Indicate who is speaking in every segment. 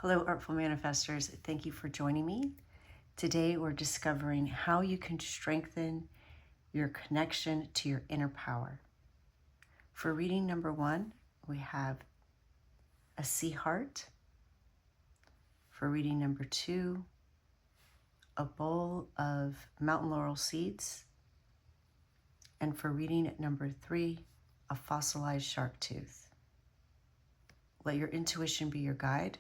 Speaker 1: Hello, Artful Manifestors. Thank you for joining me. Today, we're discovering how you can strengthen your connection to your inner power. For reading number 1, we have a sea heart. For reading number 2, a bowl of Mountain Laurel seeds. And for reading number 3, a fossilized shark tooth. Let your intuition be your guide.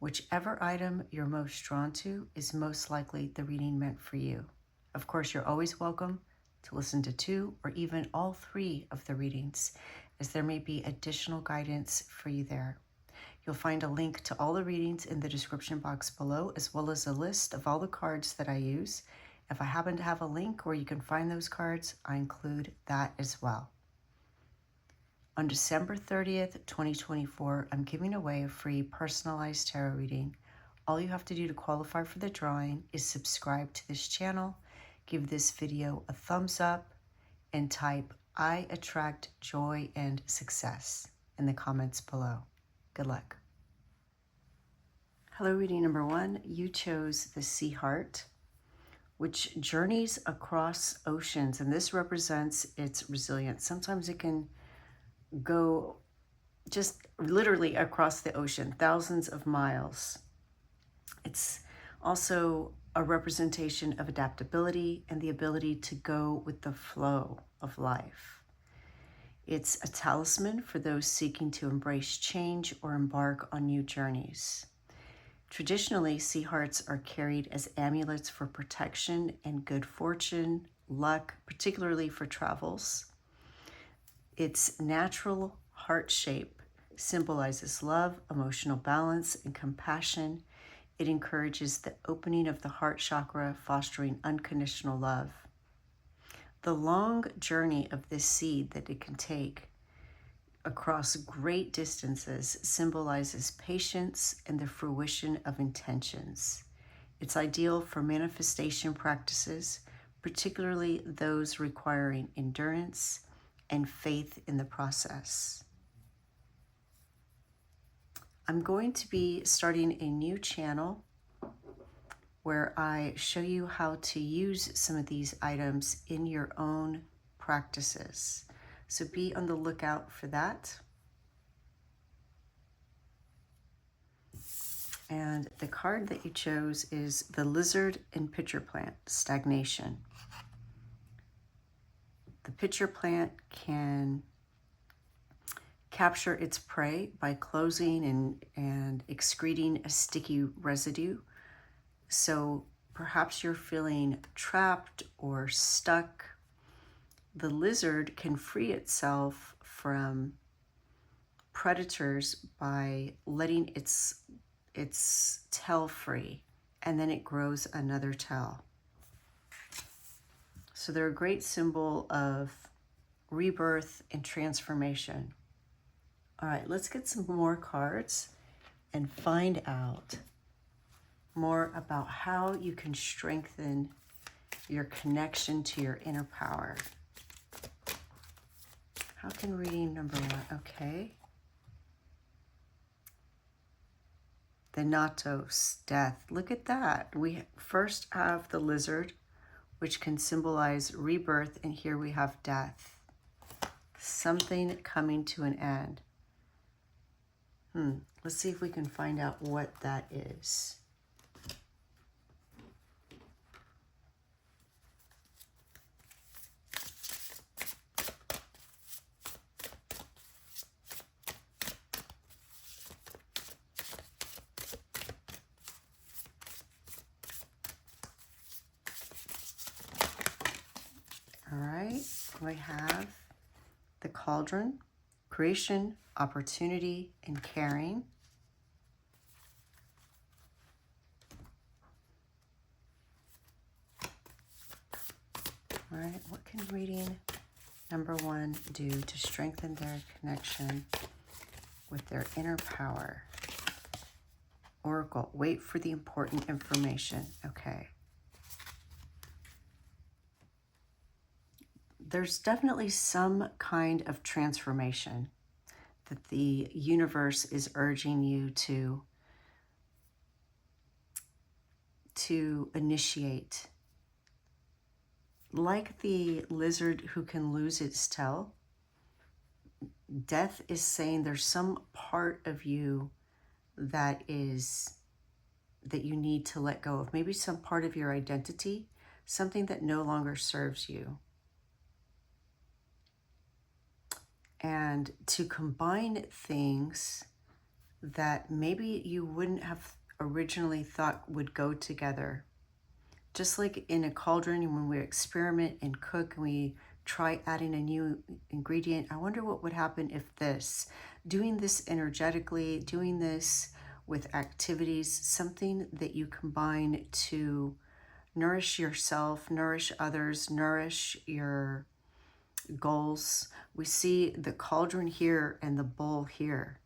Speaker 1: Whichever item you're most drawn to is most likely the reading meant for you. Of course, you're always welcome to listen to 2 or even all 3 of the readings, as there may be additional guidance for you there. You'll find a link to all the readings in the description box below, as well as a list of all the cards that I use. If I happen to have a link where you can find those cards, I include that as well. On December 30th, 2024, I'm giving away a free personalized tarot reading. All you have to do to qualify for the drawing is subscribe to this channel, give this video a thumbs up, and type "I attract joy and success" in the comments below. Good luck. Hello, reading number 1. You chose the Sea Heart, which journeys across oceans, and this represents its resilience. Sometimes it can go just literally across the ocean, thousands of miles. It's also a representation of adaptability and the ability to go with the flow of life. It's a talisman for those seeking to embrace change or embark on new journeys. Traditionally, sea hearts are carried as amulets for protection and good fortune, luck, particularly for travels. Its natural heart shape symbolizes love, emotional balance, and compassion. It encourages the opening of the heart chakra, fostering unconditional love. The long journey of this seed that it can take across great distances symbolizes patience and the fruition of intentions. It's ideal for manifestation practices, particularly those requiring endurance and faith in the process. I'm going to be starting a new channel where I show you how to use some of these items in your own practices. So be on the lookout for that. And the card that you chose is the Lizard and Pitcher Plant, Stagnation. The pitcher plant can capture its prey by closing and excreting a sticky residue. So perhaps you're feeling trapped or stuck. The lizard can free itself from predators by letting its tail free, and then it grows another tail. So they're a great symbol of rebirth and transformation. All right, let's get some more cards and find out more about how you can strengthen your connection to your inner power. How can reading number 1, okay. Thanatos, death. Look at that. We first have the lizard, which can symbolize rebirth, and here we have death. Something coming to an end. Let's see if we can find out what that is. All right, we have the cauldron, creation, opportunity, and caring. All right, what can reading number 1 do to strengthen their connection with their inner power? Oracle, wait for the important information. Okay. There's definitely some kind of transformation that the universe is urging you to to initiate. Like the lizard who can lose its tail, death is saying there's some part of you that you need to let go of. Maybe some part of your identity, something that no longer serves you. And to combine things that maybe you wouldn't have originally thought would go together. Just like in a cauldron, when we experiment and cook and we try adding a new ingredient, I wonder what would happen if doing this energetically, doing this with activities, something that you combine to nourish yourself, nourish others, nourish your goals. We see the cauldron here and the bowl here.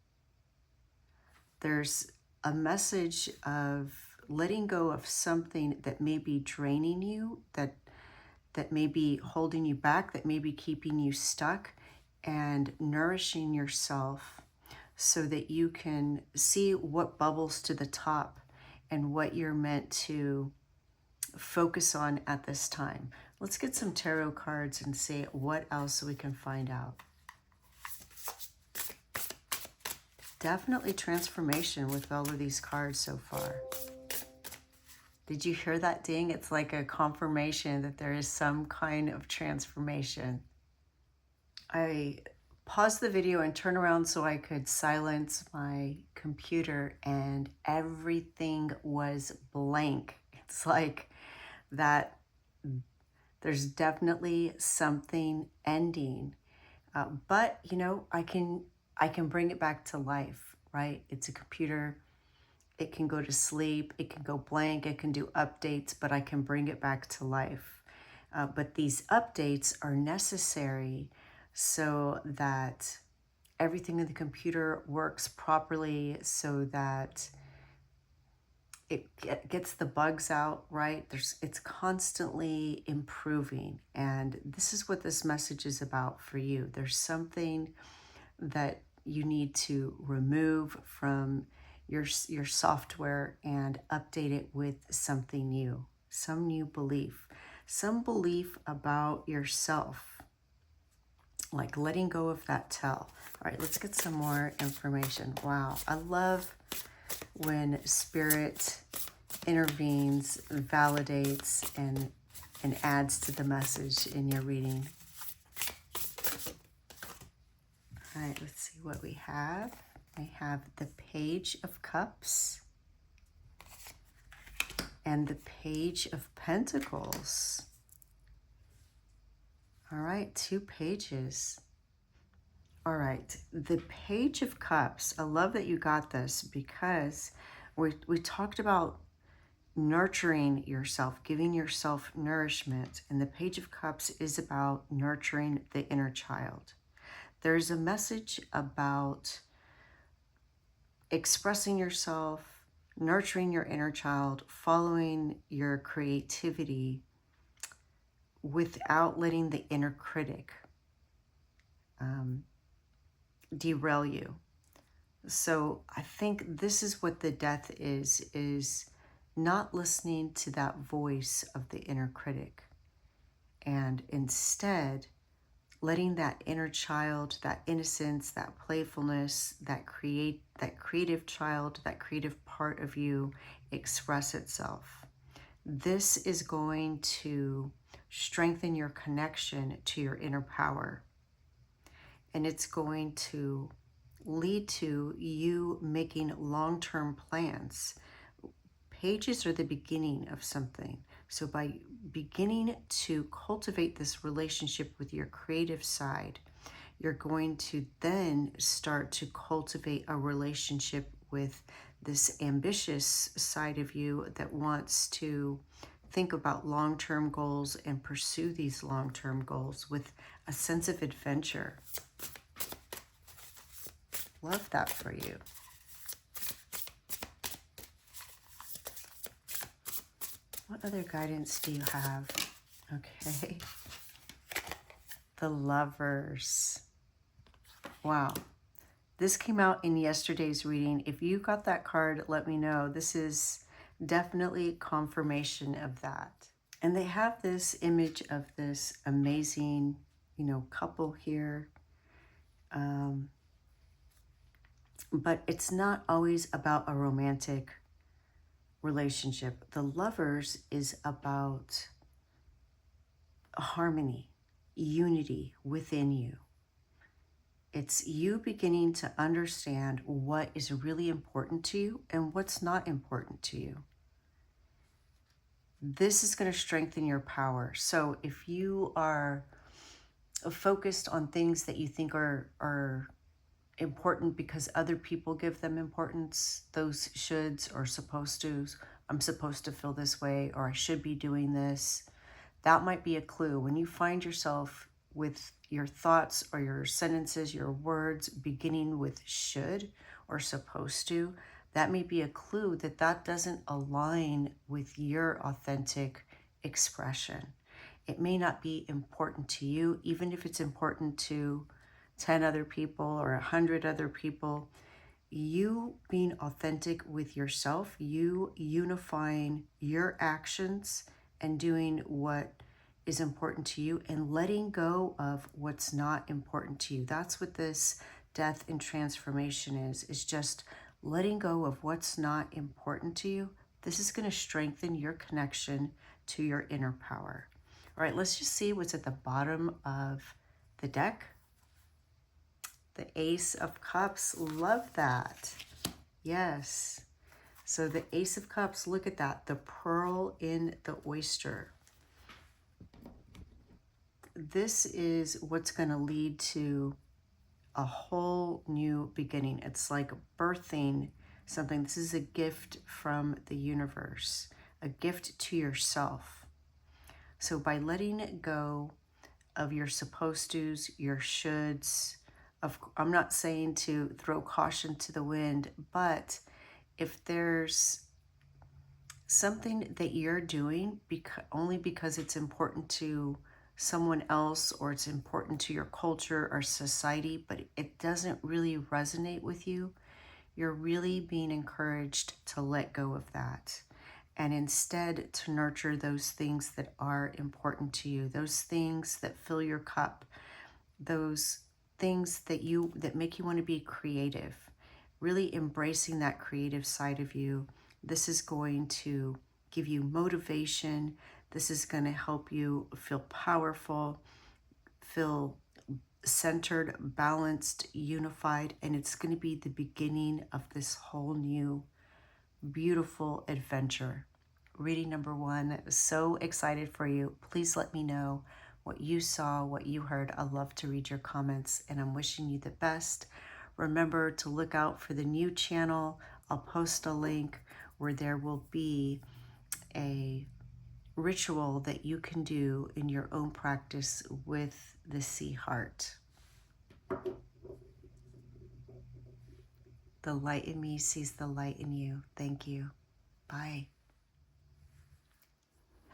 Speaker 1: There's a message of letting go of something that may be draining you, that may be holding you back, that may be keeping you stuck, and nourishing yourself so that you can see what bubbles to the top and what you're meant to focus on at this time. Let's get some tarot cards and see what else we can find out. Definitely transformation with all of these cards so far. Did you hear that ding? It's like a confirmation that there is some kind of transformation. I paused the video and turned around so I could silence my computer, and everything was blank. It's like that there's definitely something ending. But, you know, I can bring it back to life, right? It's a computer. It can go to sleep. It can go blank. It can do updates, but I can bring it back to life. But these updates are necessary so that everything in the computer works properly, so that it gets the bugs out, right? It's constantly improving. And this is what this message is about for you. There's something that you need to remove from your software and update it with something new, some new belief, some belief about yourself, like letting go of that tell. All right, let's get some more information. Wow, I love when Spirit intervenes, validates, and adds to the message in your reading. All right, let's see what we have. I have the Page of Cups and the Page of Pentacles. All right, 2 pages. All right, the Page of Cups. I love that you got this, because we talked about nurturing yourself, giving yourself nourishment, and the Page of Cups is about nurturing the inner child. There's a message about expressing yourself, nurturing your inner child, following your creativity without letting the inner critic derail you. So I think this is what the death is not listening to that voice of the inner critic, and instead letting that inner child, that innocence, that playfulness, that creative child, that creative part of you express itself. This is going to strengthen your connection to your inner power. And it's going to lead to you making long-term plans. Pages are the beginning of something. So by beginning to cultivate this relationship with your creative side, you're going to then start to cultivate a relationship with this ambitious side of you that wants to think about long-term goals and pursue these long-term goals with a sense of adventure. Love that for you. What other guidance do you have? Okay. The Lovers. Wow. This came out in yesterday's reading. If you got that card, let me know. This is definitely confirmation of that. And they have this image of this amazing, couple here. But it's not always about a romantic relationship. The lovers is about harmony, unity within you. It's you beginning to understand what is really important to you and what's not important to you. This is going to strengthen your power. So if you are focused on things that you think are important because other people give them importance, those shoulds or supposed to's, I'm supposed to feel this way, or I should be doing this, that might be a clue. When you find yourself with your thoughts or your sentences, your words beginning with should or supposed to, that may be a clue that that doesn't align with your authentic expression. It may not be important to you, even if it's important to 10 other people or 100 other people. You being authentic with yourself, you unifying your actions and doing what is important to you and letting go of what's not important to you. That's what this death and transformation is just letting go of what's not important to you. This is going to strengthen your connection to your inner power. All right, let's just see what's at the bottom of the deck. The Ace of Cups, love that. Yes. So the Ace of Cups, look at that. The pearl in the oyster. This is what's going to lead to a whole new beginning. It's like birthing something. This is a gift from the universe, a gift to yourself. So by letting go of your supposed to's, your shoulds, I'm not saying to throw caution to the wind, but if there's something that you're doing only because it's important to someone else or it's important to your culture or society, but it doesn't really resonate with you, you're really being encouraged to let go of that and instead to nurture those things that are important to you, those things that fill your cup, those things that make you want to be creative, really embracing that creative side of you. This is going to give you motivation. This is going to help you feel powerful, feel centered, balanced, unified, and it's going to be the beginning of this whole new beautiful adventure. Reading number 1, so excited for you. Please let me know what you saw, what you heard. I love to read your comments, and I'm wishing you the best. Remember to look out for the new channel. I'll post a link where there will be a ritual that you can do in your own practice with the sea heart. The light in me sees the light in you. Thank you. Bye.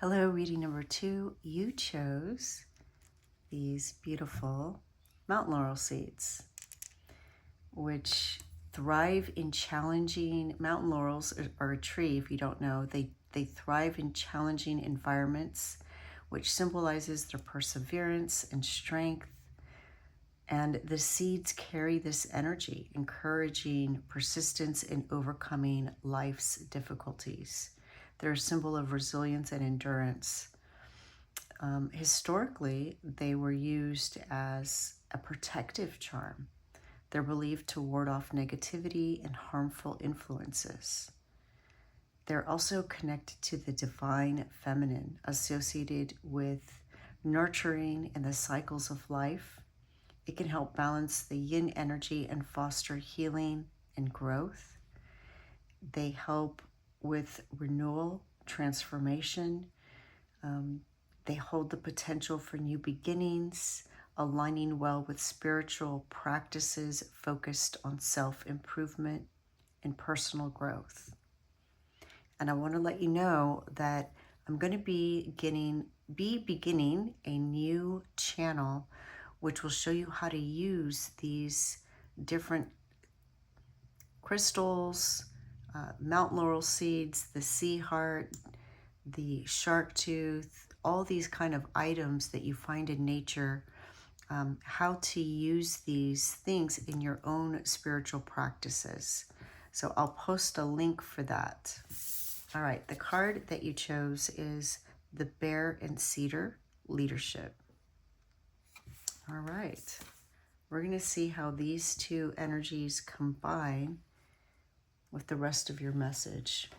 Speaker 1: Hello, reading number 2. You chose these beautiful mountain laurel seeds, which thrive in challenging, mountain laurels are a tree, if you don't know, they thrive in challenging environments, which symbolizes their perseverance and strength. And the seeds carry this energy, encouraging persistence in overcoming life's difficulties. They're a symbol of resilience and endurance. Historically, they were used as a protective charm. They're believed to ward off negativity and harmful influences. They're also connected to the divine feminine, associated with nurturing and the cycles of life. It can help balance the yin energy and foster healing and growth. They help with renewal, transformation. They hold the potential for new beginnings, aligning well with spiritual practices focused on self-improvement and personal growth. And I want to let you know that I'm going to be beginning a new channel which will show you how to use these different crystals, Mount Laurel seeds, the sea heart, the shark tooth, all these kind of items that you find in nature, how to use these things in your own spiritual practices. So I'll post a link for that. All right, the card that you chose is the Bear and Cedar Leadership. All right, we're going to see how these two energies combine with the rest of your message.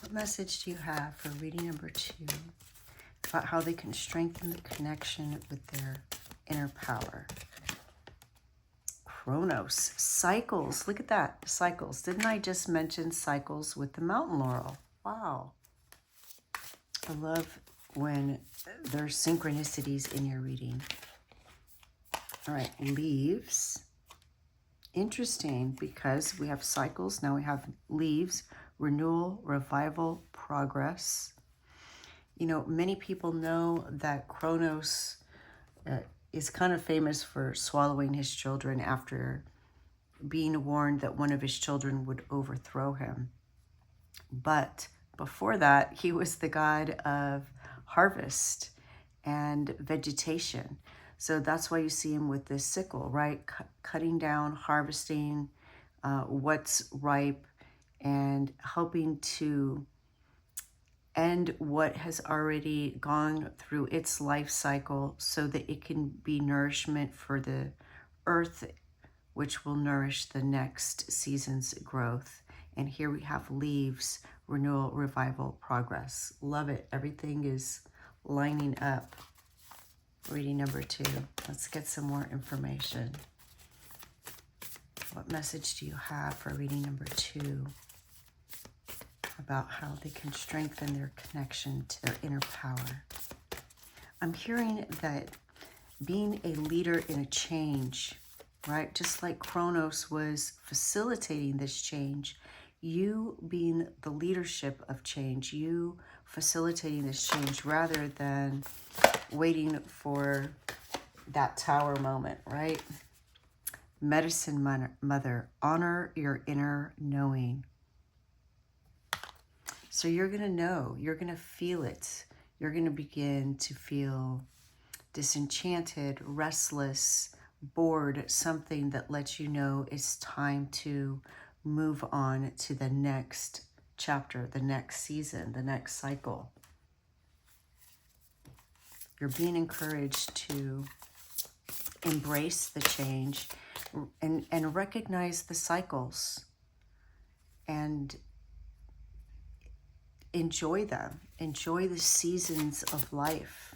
Speaker 1: What message do you have for reading number 2 about how they can strengthen the connection with their inner power? Chronos, cycles, look at that, cycles. Didn't I just mention cycles with the Mountain Laurel? Wow. I love when there's synchronicities in your reading. All right, leaves. Interesting, because we have cycles, now we have leaves, renewal, revival, progress. You know, many people know that Chronos is kind of famous for swallowing his children after being warned that one of his children would overthrow him. But before that, he was the god of harvest and vegetation. So that's why you see him with this sickle, right? Cutting down, harvesting what's ripe, and helping to end what has already gone through its life cycle so that it can be nourishment for the earth, which will nourish the next season's growth. And here we have leaves, renewal, revival, progress. Love it. Everything is lining up. Reading number 2. Let's get some more information. What message do you have for reading number 2 about how they can strengthen their connection to their inner power? I'm hearing that being a leader in a change, right? Just like Chronos was facilitating this change, you being the leadership of change, you facilitating this change rather than waiting for that tower moment, right? Medicine mother, honor your inner knowing. So you're going to know, you're going to feel it. You're going to begin to feel disenchanted, restless, bored, something that lets you know it's time to move on to the next chapter, the next season, the next cycle. You're being encouraged to embrace the change and recognize the cycles and enjoy them. Enjoy the seasons of life.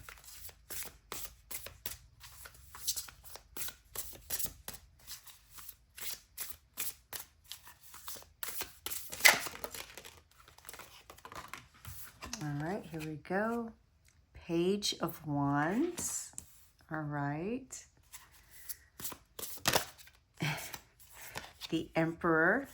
Speaker 1: All right, here we go. Page of Wands. All right. The Emperor.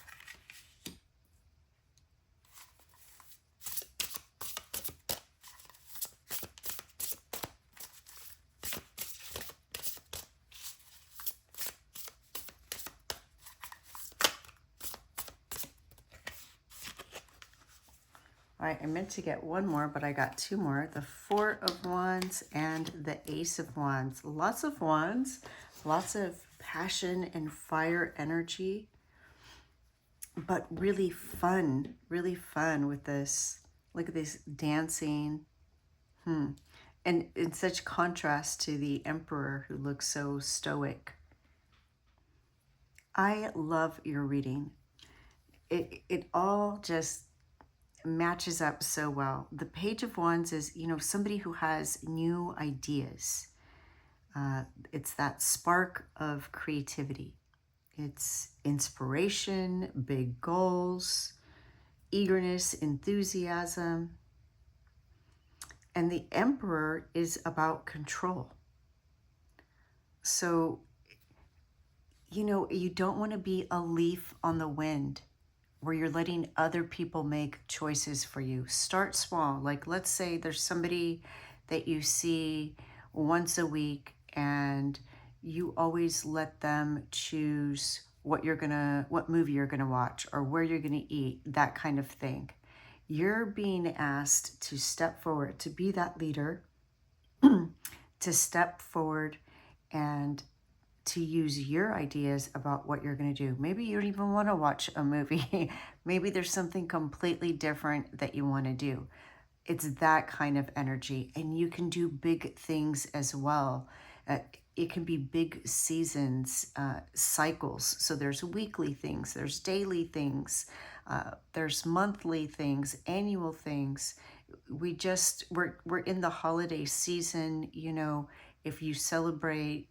Speaker 1: All right, I meant to get one more, but I got 2 more. The Four of Wands and the Ace of Wands. Lots of wands, lots of passion and fire energy, but really fun with this. Look at this dancing. And in such contrast to the Emperor, who looks so stoic. I love your reading. It all just matches up so well. The Page of Wands is, you know, somebody who has new ideas. It's that spark of creativity. It's inspiration, big goals, eagerness, enthusiasm. And the Emperor is about control. So, you know, you don't want to be a leaf on the wind, where you're letting other people make choices for you. Start small. Like, let's say there's somebody that you see once a week and you always let them choose what movie you're gonna watch or where you're gonna eat, that kind of thing. You're being asked to step forward, to be that leader, to step forward and to use your ideas about what you're going to do. Maybe you don't even want to watch a movie. Maybe there's something completely different that you want to do. It's that kind of energy. And you can do big things as well. It can be big seasons, cycles. So there's weekly things, there's daily things, there's monthly things, annual things. We're in the holiday season. You know, if you celebrate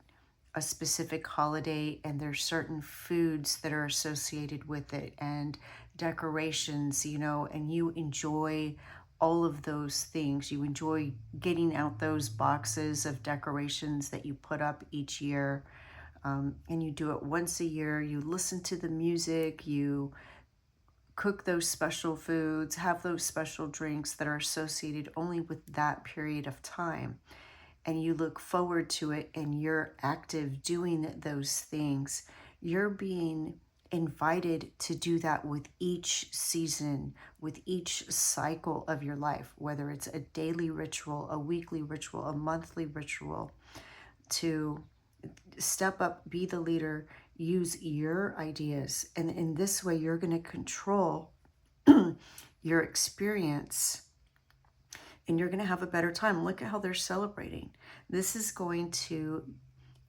Speaker 1: a specific holiday and there's certain foods that are associated with it and decorations, you know, and you enjoy all of those things. You enjoy getting out those boxes of decorations that you put up each year, and you do it once a year. You listen to the music, you cook those special foods, have those special drinks that are associated only with that period of time. And you look forward to it and you're active doing those things. You're being invited to do that with each season, with each cycle of your life, whether it's a daily ritual, a weekly ritual, a monthly ritual, to step up, be the leader, use your ideas. And in this way, you're going to control your experience and you're going to have a better time. Look at how they're celebrating. This is going to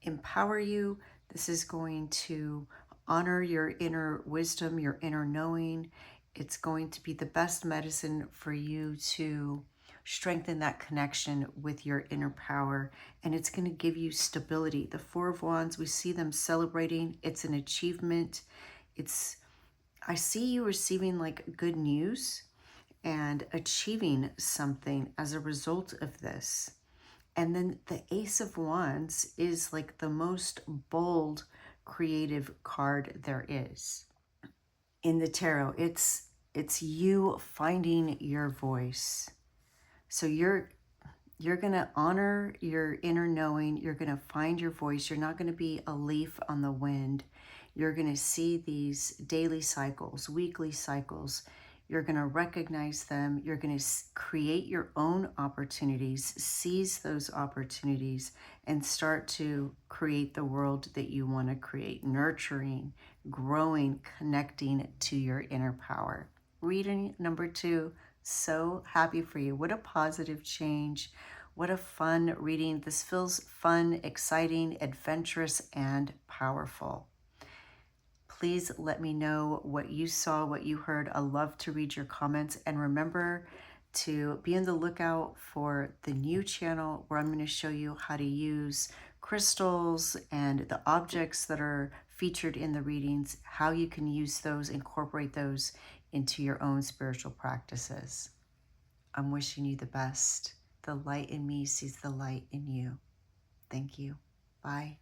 Speaker 1: empower you. This is going to honor your inner wisdom, your inner knowing. It's going to be the best medicine for you to strengthen that connection with your inner power. And it's going to give you stability. The Four of Wands, we see them celebrating. It's an achievement. I see you receiving like good news and achieving something as a result of this. And then the Ace of Wands is like the most bold, creative card there is in the tarot. It's you finding your voice. So you're going to honor your inner knowing. You're going to find your voice. You're not going to be a leaf on the wind. You're going to see these daily cycles, weekly cycles. You're going to recognize them. You're going to create your own opportunities, seize those opportunities, and start to create the world that you want to create, nurturing, growing, connecting to your inner power. Reading number 2, so happy for you. What a positive change. What a fun reading. This feels fun, exciting, adventurous, and powerful. Please let me know what you saw, what you heard. I love to read your comments. And remember to be on the lookout for the new channel where I'm going to show you how to use crystals and the objects that are featured in the readings, how you can use those, incorporate those into your own spiritual practices. I'm wishing you the best. The light in me sees the light in you. Thank you. Bye.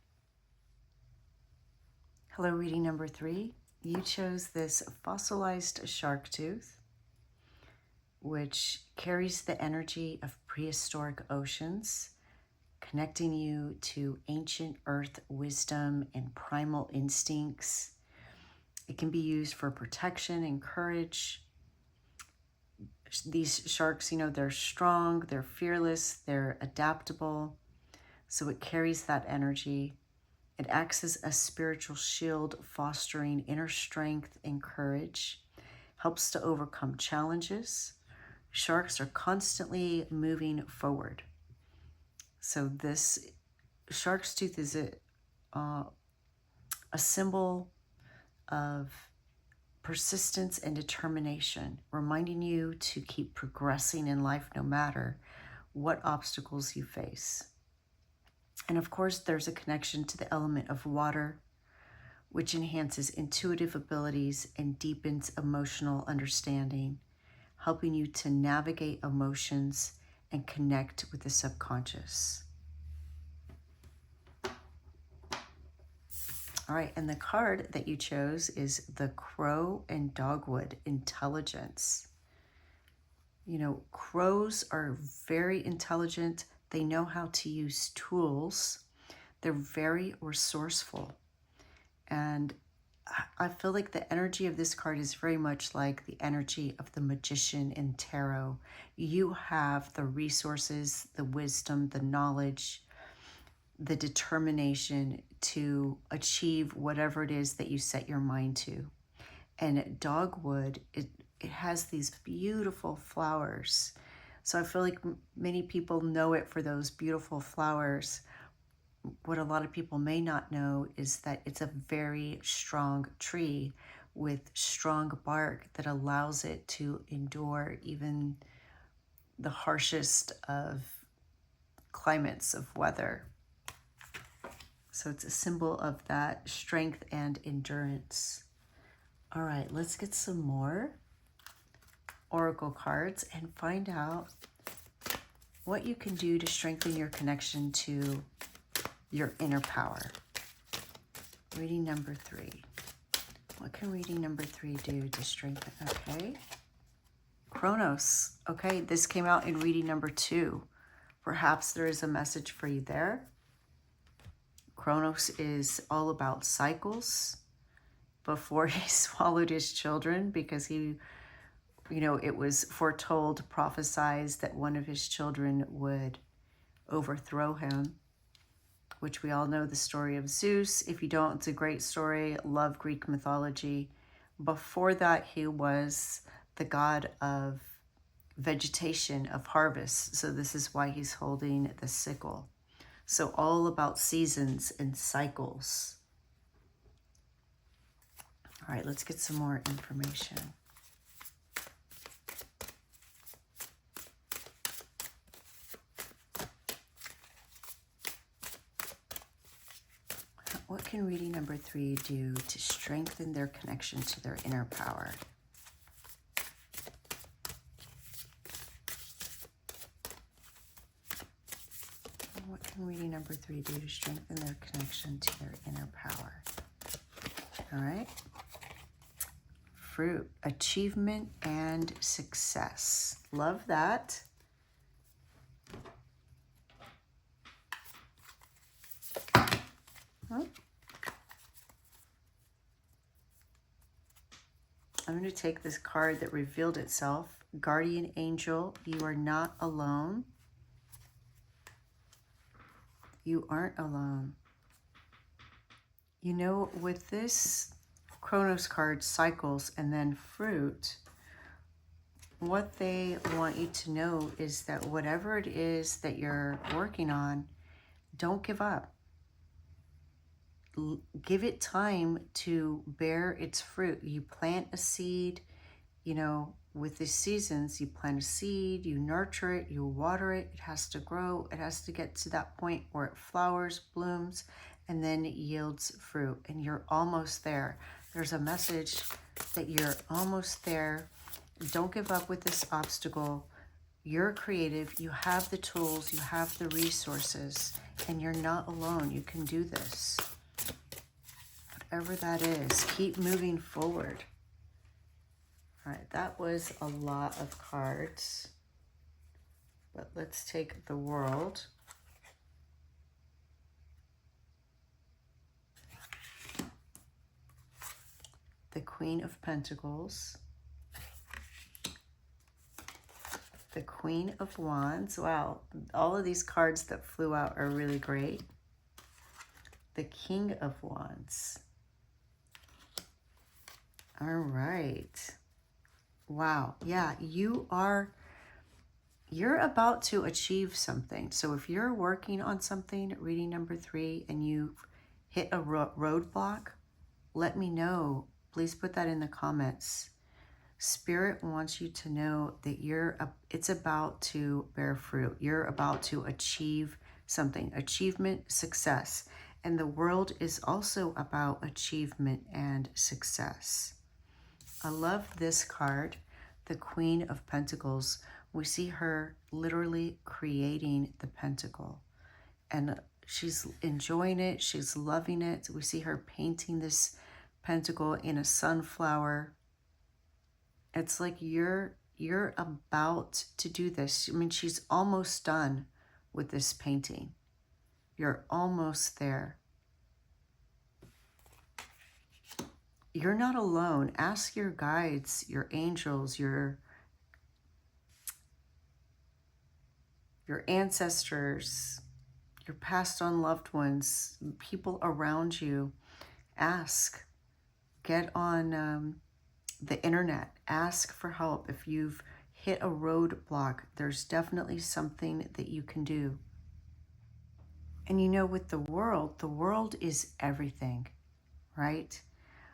Speaker 1: Hello, reading number 3. You chose this fossilized shark tooth, which carries the energy of prehistoric oceans, connecting you to ancient earth wisdom and primal instincts. It can be used for protection and courage. These sharks, you know, they're strong, they're fearless, they're adaptable. So it carries that energy. It acts as a spiritual shield, fostering inner strength and courage, helps to overcome challenges. Sharks are constantly moving forward. So this shark's tooth is a symbol of persistence and determination, reminding you to keep progressing in life no matter what obstacles you face. And of course, there's a connection to the element of water, which enhances intuitive abilities and deepens emotional understanding, helping you to navigate emotions and connect with the subconscious. All right, and the card that you chose is the Crow and Dogwood, Intelligence. You know, crows are very intelligent. They know how to use tools. They're very resourceful. And I feel like the energy of this card is very much like the energy of the magician in tarot. You have the resources, the wisdom, the knowledge, the determination to achieve whatever it is that you set your mind to. And dogwood, it has these beautiful flowers. So I feel like many people know it for those beautiful flowers. What a lot of people may not know is that it's a very strong tree with strong bark that allows it to endure even the harshest of climates of weather. So it's a symbol of that strength and endurance. All right, let's get some more oracle cards and find out what you can do to strengthen your connection to your inner power. Reading number 3. What can reading number 3 do to strengthen? Okay. Kronos. Okay, this came out in reading number 2. Perhaps there is a message for you there. Kronos is all about cycles. Before he swallowed his children, because he, you know, it was foretold, prophesized that one of his children would overthrow him, which we all know the story of Zeus. If you don't, it's a great story. Love Greek mythology. Before that, he was the god of vegetation, of harvest. So this is why he's holding the sickle. So all about seasons and cycles. All right, let's get some more information. What can reading number 3 do to strengthen their connection to their inner power? What can reading number 3 do to strengthen their connection to their inner power? All right. Fruit, achievement, and success. Love that. Huh? I'm going to take this card that revealed itself. Guardian Angel, you are not alone. You aren't alone. You know, with this Kronos card, cycles, and then fruit, what they want you to know is that whatever it is that you're working on, don't give up. Give it time to bear its fruit. You plant a seed, you know, with the seasons, you plant a seed, you nurture it, you water it, it has to grow, it has to get to that point where it flowers, blooms, and then it yields fruit, and you're almost there. There's a message that you're almost there. Don't give up with this obstacle. You're creative, you have the tools, you have the resources, and you're not alone. You can do this. Whatever that is, keep moving forward. All right, that was a lot of cards, but let's take the World. The Queen of Pentacles. The Queen of Wands. Wow, all of these cards that flew out are really great. The King of Wands. All right. Wow. Yeah, you're about to achieve something. So if you're working on something, reading number 3, and you've hit a roadblock, let me know. Please put that in the comments. Spirit wants you to know that it's about to bear fruit. You're about to achieve something. Achievement, success. And the World is also about achievement and success. I love this card, the Queen of Pentacles. We see her literally creating the pentacle. And She's enjoying it. She's loving it. We see her painting this pentacle in a sunflower. It's like you're about to do this. I mean, she's almost done with this painting. You're almost there. You're not alone. Ask your guides, your angels, your ancestors, your passed on loved ones, people around you. Ask. Get on the internet. Ask for help. If you've hit a roadblock, there's definitely something that you can do. And you know, with the world is everything, right?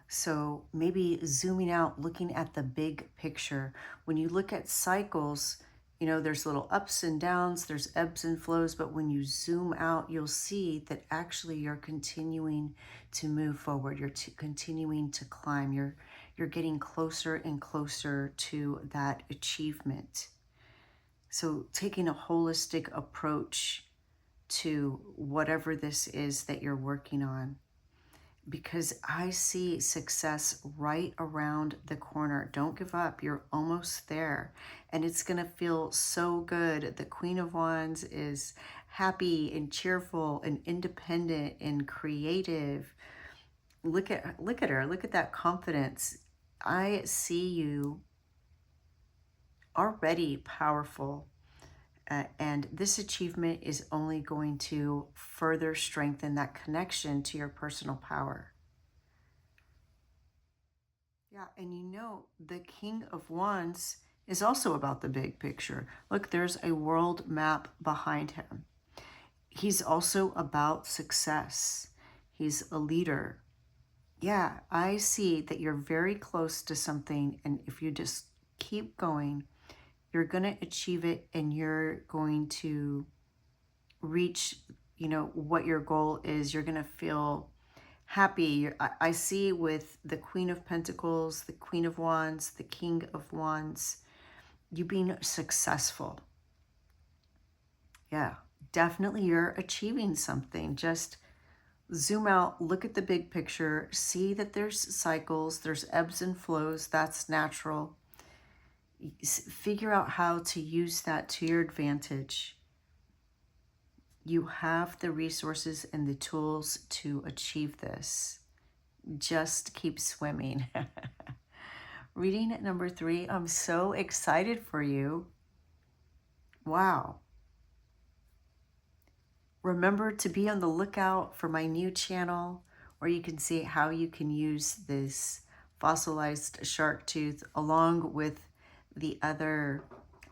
Speaker 1: So maybe zooming out, looking at the big picture. When you look at cycles, you know, there's little ups and downs, there's ebbs and flows, but when you zoom out, you'll see that actually you're continuing to move forward. You're continuing to climb. You're getting closer and closer to that achievement. So taking a holistic approach to whatever this is that you're working on, because I see success right around the corner. Don't give up. You're almost there. And it's going to feel so good. The Queen of Wands is happy and cheerful and independent and creative. Look at her. Look at that confidence. I see you already powerful. And this achievement is only going to further strengthen that connection to your personal power. Yeah, and you know, the King of Wands is also about the big picture. Look, there's a world map behind him. He's also about success. He's a leader. Yeah, I see that you're very close to something, and if you just keep going, you're going to achieve it, and you're going to reach, you know, what your goal is. You're going to feel happy. I see with the Queen of Pentacles, the Queen of Wands, the King of Wands, you being successful. Yeah, definitely you're achieving something. Just zoom out, look at the big picture, see that there's cycles, there's ebbs and flows. That's natural. Figure out how to use that to your advantage. You have the resources and the tools to achieve this. Just keep swimming. Reading number 3, I'm so excited for you. Wow. Remember to be on the lookout for my new channel, where you can see how you can use this fossilized shark tooth along with the other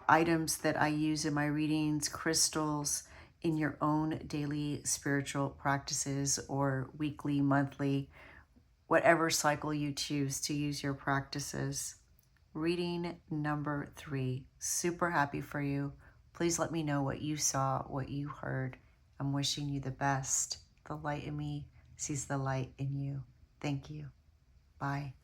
Speaker 1: items that I use in my readings, crystals, in your own daily spiritual practices, or weekly, monthly, whatever cycle you choose to use your practices. Reading number 3, super happy for you. Please let me know what you saw, what you heard. I'm wishing you the best. The light in me sees the light in you. Thank you. Bye.